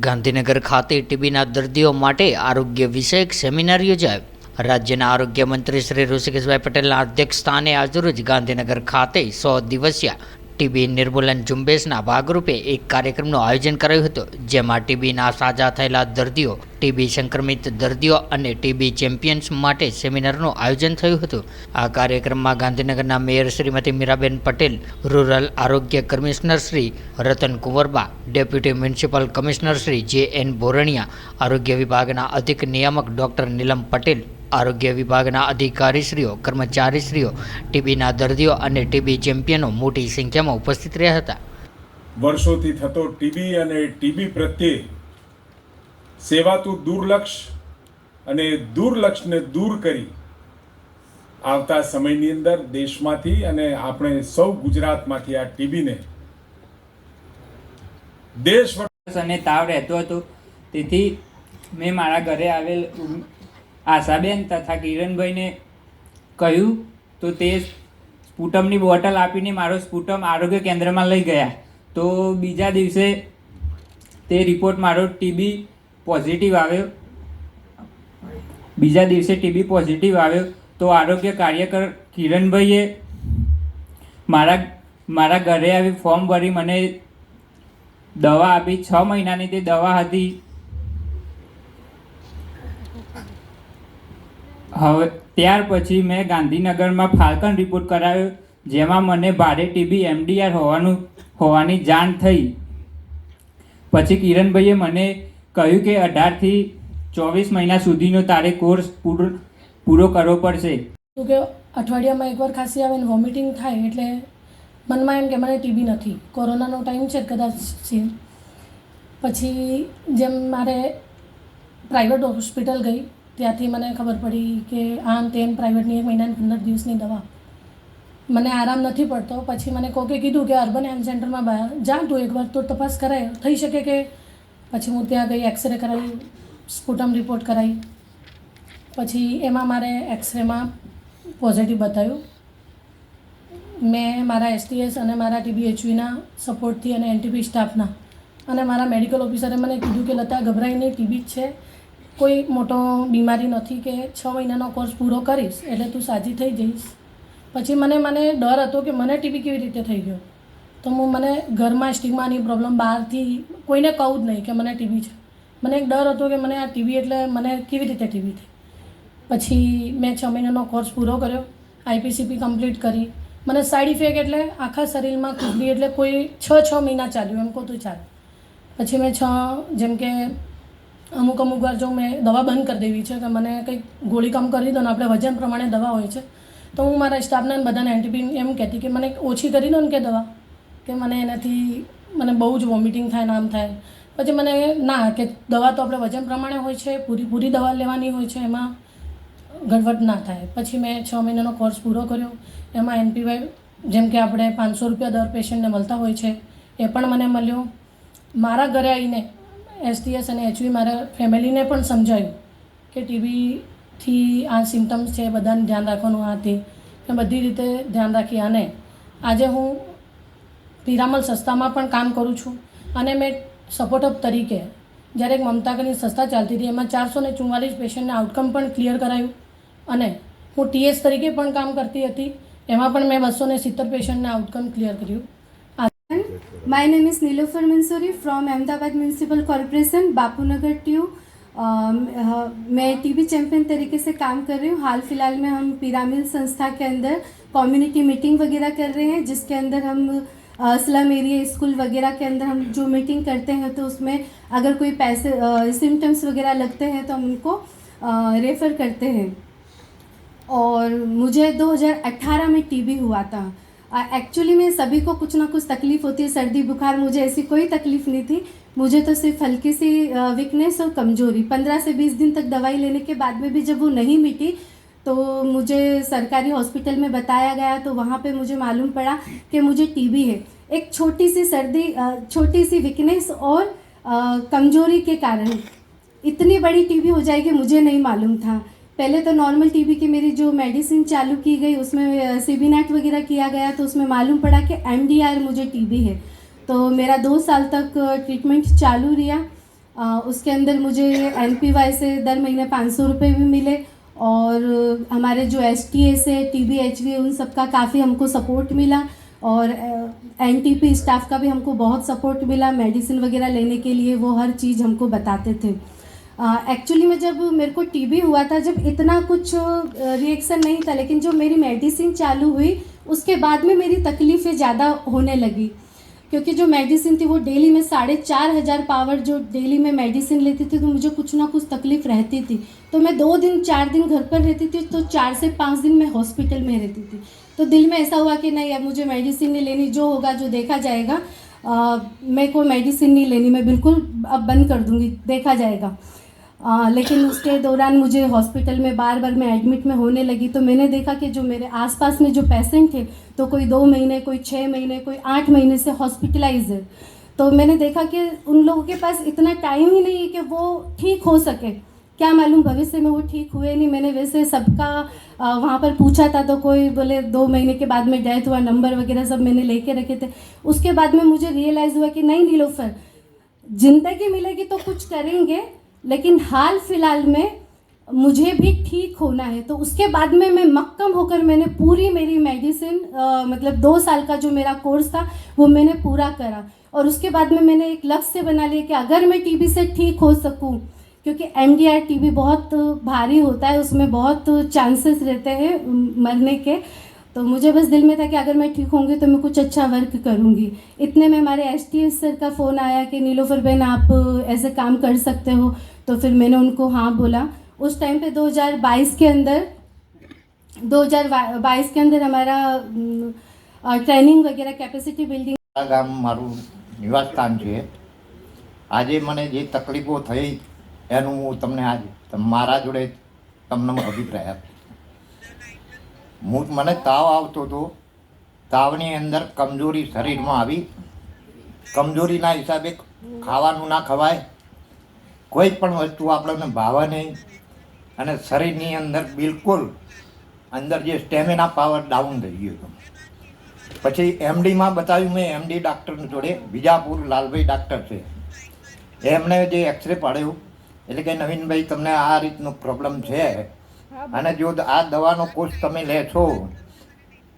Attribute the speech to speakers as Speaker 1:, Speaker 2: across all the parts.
Speaker 1: ગાંધીનગર ખાતે ટીબીના દર્દીઓ માટે આરોગ્ય વિષયક સેમિનાર યોજાયો. રાજ્યના આરોગ્ય મંત્રી શ્રી ઋષિકેશભાઈ પટેલના અધ્યક્ષસ્થાને આજરોજ ગાંધીનગર ખાતે 100 દિવસીય ટીબી નિર્મૂલન ઝુંબેશના ભાગરૂપે એક કાર્યક્રમનું આયોજન કરાયું હતું, જેમાં ટીબીના સાજા થયેલા દર્દીઓ, ટીબી સંક્રમિત દર્દીઓ અને ટીબી ચેમ્પિયન્સ માટે સેમિનારનું આયોજન થયું હતું. આ કાર્યક્રમમાં ગાંધીનગરના મેયર શ્રીમતી મીરાબેન પટેલ, રૂરલ આરોગ્ય commissioner Shri Ratan Kunvarba, deputy municipal commissioner Shri J N. Boraniya, આરોગ્ય વિભાગના અધિક નિયામક ડૉક્ટર નીલમ પટેલ, આરોગ્ય વિભાગના અધિકારીશ્રીઓ, કર્મચારીશ્રીઓ, ટીબીના દર્દીઓ અને ટીબી ચેમ્પિયનો મોટી સંખ્યામાં ઉપસ્થિત રહ્યા હતા.
Speaker 2: વર્ષોથી થતો ટીબી અને ટીબી પ્રત્યે સેવાતું દુર્લક્ષ અને દુર્લક્ષને દૂર કરી આવતા સમયની અંદર દેશમાંથી અને આપણે સૌ ગુજરાતમાંથી આ ટીબીને દેશ
Speaker 3: અને તાવ રહેતો હતો. તેથી મેં મારા ઘરે આવેલ આશાબેન તથા કિરણભાઈને કહ્યું તો તે સ્પુટમની બોટલ આપીને મારો સ્પુટમ આરોગ્ય કેન્દ્રમાં લઈ ગયા. તો બીજા દિવસે તે રિપોર્ટ મારો ટીબી પોઝિટિવ આવ્યો. તો આરોગ્ય કાર્યકર કિરણભાઈએ મારા ઘરે આવી ફોર્મ ભરી મને દવા આપી. 6 મહિનાની તે દવા હતી. હવે ત્યાર પછી મેં ગાંધીનગરમાં ફાલ્કન રિપોર્ટ કરાવ્યો, જેમાં મને ભારે ટીબી MDR હોવાની જાણ થઈ. પછી કિરણભાઈએ મને કહ્યું કે 18 થી 24 મહિના સુધીનો તારે કોર્સ પૂરો કરવો પડશે.
Speaker 4: કે અઠવાડિયામાં એકવાર ખાંસી આવે ને વોમિટિંગ થાય એટલે મનમાં એમ કે મને ટીબી નથી, કોરોનાનો ટાઈમ છે કદાચ છે. પછી જેમ મારે પ્રાઇવેટ હોસ્પિટલ ગઈ, ત્યાંથી મને ખબર પડી કે આમ તેમ પ્રાઇવેટની 1 મહિનાની 15 દિવસની દવા, મને આરામ નથી પડતો. પછી મને કોકે કીધું કે અર્બન હેલ્થ સેન્ટરમાં જા તું એકવાર તો તપાસ કરાય, થઈ શકે કે. પછી હું ત્યાં ગઈ, એક્સરે કરાવી, સ્પુટમ રિપોર્ટ કરાવી. પછી એમાં મારે એક્સરેમાં પોઝિટિવ બતાવ્યું. મેં મારા STS અને મારા TBHVના સપોર્ટથી અને NTP સ્ટાફના અને મારા મેડિકલ ઓફિસરે મને કીધું કે લતા ગભરાઈ નહીં, ટીબી જ છે, કોઈ મોટો બીમારી નથી, કે 6 મહિનાનો કોર્સ પૂરો કરીશ એટલે તું સાજી થઈ જઈશ. પછી મને ડર હતો કે મને ટીબી કેવી રીતે થઈ ગયો. તો મને ઘરમાં સ્ટિગ્માની પ્રોબ્લેમ, બહારથી કોઈને કહું જ નહીં કે મને ટીબી છે. મને એક ડર હતો કે મને આ ટીબી એટલે મને કેવી રીતે ટીબી થઈ. પછી મેં 6 મહિનાનો કોર્સ પૂરો કર્યો, IPCP કમ્પ્લીટ કરી. મને સાઈડ ઇફેક્ટ એટલે આખા શરીરમાં ખુજલી, એટલે કોઈ 6 મહિના ચાલ્યું એમ કહું તો ચાલે. પછી મેં જેમ કે અમુક વાર જો મેં દવા બંધ કરી દેવી છે કે મને કંઈક ગોળી કમ કરી દો ને, આપણે વજન પ્રમાણે દવા હોય છે, તો હું મારા સ્ટાફને બધાને NTP એમ કહેતી કે મને ઓછી કરી દો ને કે દવા, કે મને એનાથી મને બહુ જ વોમિટિંગ થાય, નામ થાય. પછી મને ના, કે દવા તો આપણે વજન પ્રમાણે હોય છે, પૂરી દવા લેવાની હોય છે, એમાં ગડબડ ના થાય. પછી મેં 6 મહિનાનો કોર્સ પૂરો કર્યો. એમાં NPY જેમ કે આપણે 500 રૂપિયા દર પેશન્ટને મળતા હોય છે, એ પણ મને મળ્યો. મારા ઘરે આવીને STS અને HV મારા ફેમિલીને પણ સમજાયું કે ટીબીથી આ સિમ્ટમ્સ છે, બધાને ધ્યાન રાખવાનું. આથી મેં બધી રીતે ધ્યાન રાખી. અને આજે હું પિરામલ સંસ્થામાં પણ કામ કરું છું. અને મેં સપોર્ટ અપ તરીકે જ્યારે એક મમતા કરીને સંસ્થા ચાલતી હતી, એમાં 444 પેશન્ટને આઉટકમ પણ ક્લિયર કરાયું. અને હું TS તરીકે પણ કામ કરતી હતી, એમાં પણ મેં 270 પેશન્ટને આઉટકમ ક્લિયર કર્યું.
Speaker 5: My name is Nilofer Mansoori from Ahmedabad Municipal Corporation, Bapunagar TU. मैं टीबी चैम्पियन तरीके से काम कर रही हूँ. हाल फिलहाल में हम पिरामिल संस्था के अंदर कम्युनिटी मीटिंग वगैरह कर रहे हैं, जिसके अंदर हम स्लम एरिया स्कूल वगैरह के अंदर हम जो मीटिंग करते हैं, तो उसमें अगर कोई सिम्टम्स वगैरह लगते हैं तो हम उनको रेफ़र करते हैं. और मुझे 2018 में टीबी हुआ था. एक्चुअली में सभी को कुछ ना कुछ तकलीफ़ होती है, सर्दी बुखार. मुझे ऐसी कोई तकलीफ़ नहीं थी. मुझे तो सिर्फ हल्की सी वीकनेस और कमज़ोरी, 15 से 20 दिन तक दवाई लेने के बाद में भी जब वो नहीं मिटी, तो मुझे सरकारी हॉस्पिटल में बताया गया. तो वहाँ पे मुझे मालूम पड़ा कि मुझे टीबी है. एक छोटी सी सर्दी, छोटी सी वीकनेस और कमज़ोरी के कारण इतनी बड़ी टीबी हो जाएगी मुझे नहीं मालूम था. पहले तो नॉर्मल टीबी की मेरी जो मेडिसिन चालू की गई, उसमें सीबीनेट वगैरह किया गया, तो उसमें मालूम पड़ा कि MDR मुझे टीबी है. तो मेरा 2 साल तक ट्रीटमेंट चालू रहा. उसके अंदर मुझे NPY से दर महीने 500 रुपये भी मिले और हमारे जो STA से TB HV उन सब का काफ़ी हमको सपोर्ट मिला और NTP स्टाफ का भी हमको बहुत सपोर्ट मिला। मेडिसिन वगैरह लेने के लिए वो हर चीज़ हमको बताते थे। एक्चुअली में जब मेरे को TB हुआ था, जब इतना कुछ रिएक्शन नहीं था, लेकिन जो मेरी मेडिसिन चालू हुई उसके बाद में मेरी तकलीफ़ें ज़्यादा होने लगी, क्योंकि जो मेडिसिन थी वो डेली में 4,500 पावर जो डेली में मेडिसिन लेती थी, तो मुझे कुछ ना कुछ तकलीफ़ रहती थी। तो मैं 2 दिन 4 दिन घर पर रहती थी, तो 4 से 5 दिन मैं हॉस्पिटल में रहती थी। तो दिल में ऐसा हुआ कि नहीं, अब मुझे मेडिसिन नहीं लेनी, जो होगा जो देखा जाएगा। मैं कोई मेडिसिन नहीं लेनी, मैं बिल्कुल अब बंद कर दूँगी, देखा जाएगा। लेकिन उसके दौरान मुझे हॉस्पिटल में बार बार मैं एडमिट में होने लगी। तो मैंने देखा कि जो मेरे आसपास में जो पेशेंट थे, तो कोई 2 महीने, कोई 6 महीने, कोई 8 महीने से हॉस्पिटलाइज है। तो मैंने देखा कि उन लोगों के पास इतना टाइम ही नहीं है कि वो ठीक हो सके। क्या मालूम भविष्य में वो ठीक हुए नहीं। मैंने वैसे सबका वहाँ पर पूछा था, तो कोई बोले 2 महीने के बाद में डेथ हुआ, नंबर वगैरह सब मैंने लेके रखे थे। उसके बाद में मुझे रियलाइज़ हुआ कि नहीं नीलोफर, ज़िंदगी मिलेगी तो कुछ करेंगे, लेकिन हाल फिलहाल में मुझे भी ठीक होना है। तो उसके बाद में मैं मक्कम होकर मैंने पूरी मेरी मेडिसिन मतलब 2 साल का जो मेरा कोर्स था वो मैंने पूरा करा। और उसके बाद में मैंने एक लक्ष्य बना लिया कि अगर मैं TB से ठीक हो सकूं, क्योंकि MDR TB बहुत भारी होता है, उसमें बहुत चांसेस रहते हैं मरने के। तो मुझे बस दिल में था कि अगर मैं ठीक होंगी तो मैं कुछ अच्छा वर्क करूँगी। इतने में हमारे STS सर का फ़ोन आया कि नीलोफर बहन आप ऐसे काम कर सकते हो। तो फिर मैंने उनको हाँ बोला। उस टाइम पे 2022 के अंदर हमारा ट्रेनिंग वगैरह कैपेसिटी बिल्डिंग
Speaker 6: ગામ મારું નિવાસ સ્થાન છે। આજે મને જે તકલીફો થઈ એનું હું તમને આજ મારા જોડે તમને અભિપ્રાય આપું। મને તાવ આવતો હતો, તાવની અંદર કમજોરી શરીરમાં આવી। કમજોરીના હિસાબે ખાવાનું ના ખવાય, કોઈ પણ વસ્તુ આપણને ભાવે નહીં અને શરીરની અંદર બિલકુલ અંદર જે સ્ટેમિના પાવર ડાઉન થઈ ગયો હતો। પછી MDમાં બતાવ્યું મેં, MD ડૉક્ટર જોડે, બીજાપુર લાલભાઈ ડૉક્ટર છે, એમણે જે એક્સરે પાડ્યો એટલે કે નવીનભાઈ તમને આ રીતનો પ્રોબ્લેમ છે અને જો આ દવાનો કોર્સ તમે લેશો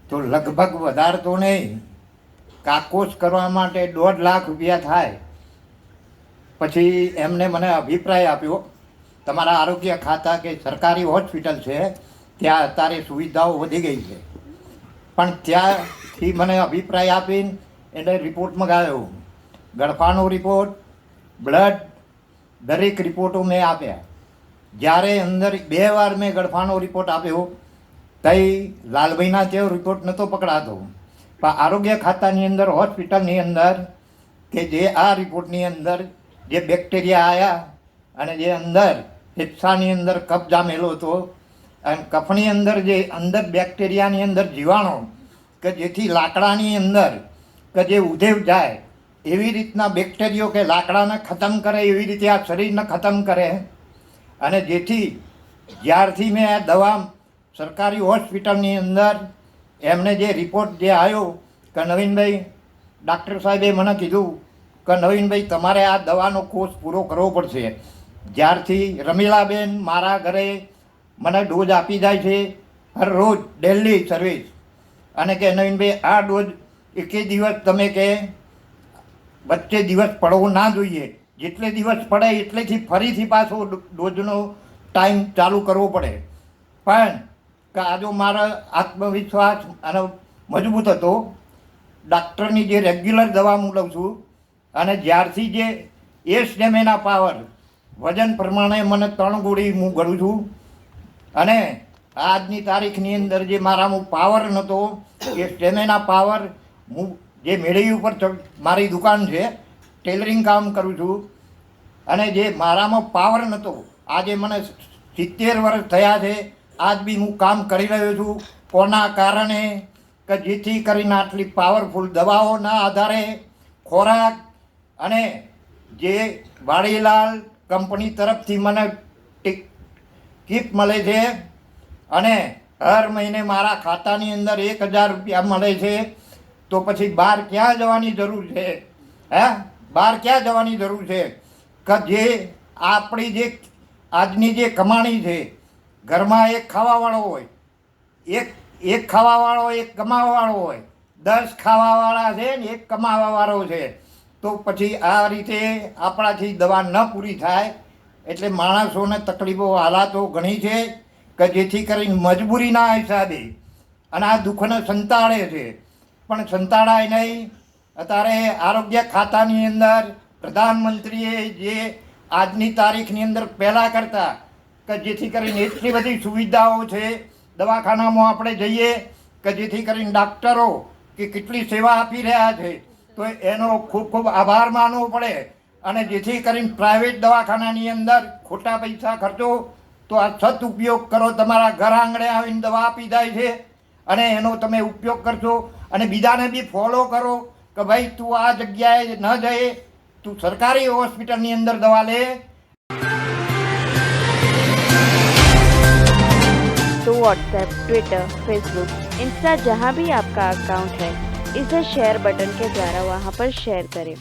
Speaker 6: તો લગભગ વધારે તો નહીં, આ કોર્સ કરવા માટે 1.5 લાખ રૂપિયા થાય। પછી એમને મને અભિપ્રાય આપ્યો, તમારા આરોગ્ય ખાતા કે સરકારી હોસ્પિટલ છે ત્યાં અત્યારે સુવિધાઓ વધી ગઈ છે, પણ ત્યાંથી મને અભિપ્રાય આપીને એટલે રિપોર્ટ મંગાવ્યો, ગળફાનો રિપોર્ટ, બ્લડ, દરેક રિપોર્ટો મેં આપ્યા। જ્યારે અંદર 2 વાર મેં ગળફાનો રિપોર્ટ આપ્યો તઈ લાલભાઈના તેવો રિપોર્ટ નહોતો પકડાતો, પણ આરોગ્ય ખાતાની અંદર હોસ્પિટલની અંદર કે જે આ રિપોર્ટની અંદર જે બેક્ટેરિયા આવ્યા અને જે અંદર ફેફસાની અંદર કફ જામેલો હતો અને કફની અંદર જે અંદર બેક્ટેરિયાની અંદર જીવાણુ કે જેથી લાકડાની અંદર કે જે ઉધેવ જાય એવી રીતના બેક્ટેરિયો કે લાકડાને ખતમ કરે એવી રીતે આ શરીરને ખતમ કરે। અને જેથી જ્યારથી મેં આ દવા સરકારી હોસ્પિટલની અંદર એમને જે રિપોર્ટ જે આવ્યો કે નવીનભાઈ ડૉક્ટર સાહેબે મને કીધું કે નવીનભાઈ તમારે આ દવાનો કોર્સ પૂરો કરવો પડશે। જ્યારથી રમીલાબેન મારા ઘરે મને ડોઝ આપી જાય છે હર રોજ ડેલી સર્વિસ, અને કે નવીનભાઈ આ ડોઝ એકે દિવસ તમે કે વચ્ચે દિવસ પડવો ના જોઈએ, જેટલે દિવસ પડે એટલેથી ફરીથી પાછો ડોઝનો ટાઈમ ચાલુ કરવો પડે। પણ કે આ જો મારા આત્મવિશ્વાસ અને મજબૂત હતો, ડૉક્ટરની જે રેગ્યુલર દવા હું લઉં છું અને જ્યારથી જે એ સ્ટેમિના પાવર વજન પ્રમાણે મને 3 ગોળી હું ગળું છું અને આજની તારીખની અંદર જે મારામાં પાવર નહોતો એ સ્ટેમિના પાવર હું જે મેળી ઉપર મારી દુકાન છે, ટેલરિંગ કામ કરું છું, અને જે મારામાં પાવર નહોતો આજે મને 70 વર્ષ થયા છે, આજ બી હું કામ કરી રહ્યો છું। કોના કારણે કે જેથી કરીને આટલી પાવરફુલ દવાઓના આધારે ખોરાક અને જે વાડીલાલ કંપની તરફથી મને કિટ મળે છે અને હર મહિને મારા ખાતાની અંદર 1000 રૂપિયા મળે છે। તો પછી બહાર ક્યાં જવાની જરૂર છે? બહાર ક્યાં જવાની જરૂર છે? કે જે આપણી જે આજની જે કમાણી છે, ઘરમાં એક ખાવાવાળો હોય, એક ખાવાવાળો એક કમાવાવાળો હોય, 10 ખાવાવાળા છે ને એક કમાવાવાળો છે, તો પછી આ રીતે આપણાથી દવા ન પૂરી થાય એટલે માણસોને તકલીફો હાલાતો ઘણી છે કે જેથી કરીને મજબૂરીના હિસાબે અને આ દુઃખને સંતાડે છે, પણ સંતાડાય નહીં. અત્યારે આરોગ્ય ખાતાની અંદર પ્રધાનમંત્રીએ જે આજની તારીખની અંદર પહેલાં કરતા કે જેથી કરીને એટલી બધી સુવિધાઓ છે દવાખાનામાં આપણે જઈએ કે જેથી કરીને ડાક્ટરો કે કેટલી સેવા આપી રહ્યા છે, તો એનો ખૂબ ખૂબ આભાર માનવો પડે. અને જેથી કરીને પ્રાઇવેટ દવાખાનાની અંદર ખોટા પૈસા ખર્ચો તો આ સદઉપયોગ કરો. તમારા ઘર આંગણે આવીને દવા આપી જાય છે અને એનો તમે ઉપયોગ કરશો અને બીજાને બી ફોલો કરો કે ભાઈ તું આ જગ્યાએ ન જઈએ, તું સરકારી હોસ્પિટલની અંદર दवा ले.
Speaker 7: तो व्हाट्सएप, ट्विटर, फेसबुक, इंस्टा जहाँ भी आपका अकाउंट है, इसे शेयर बटन के द्वारा वहाँ पर शेयर करें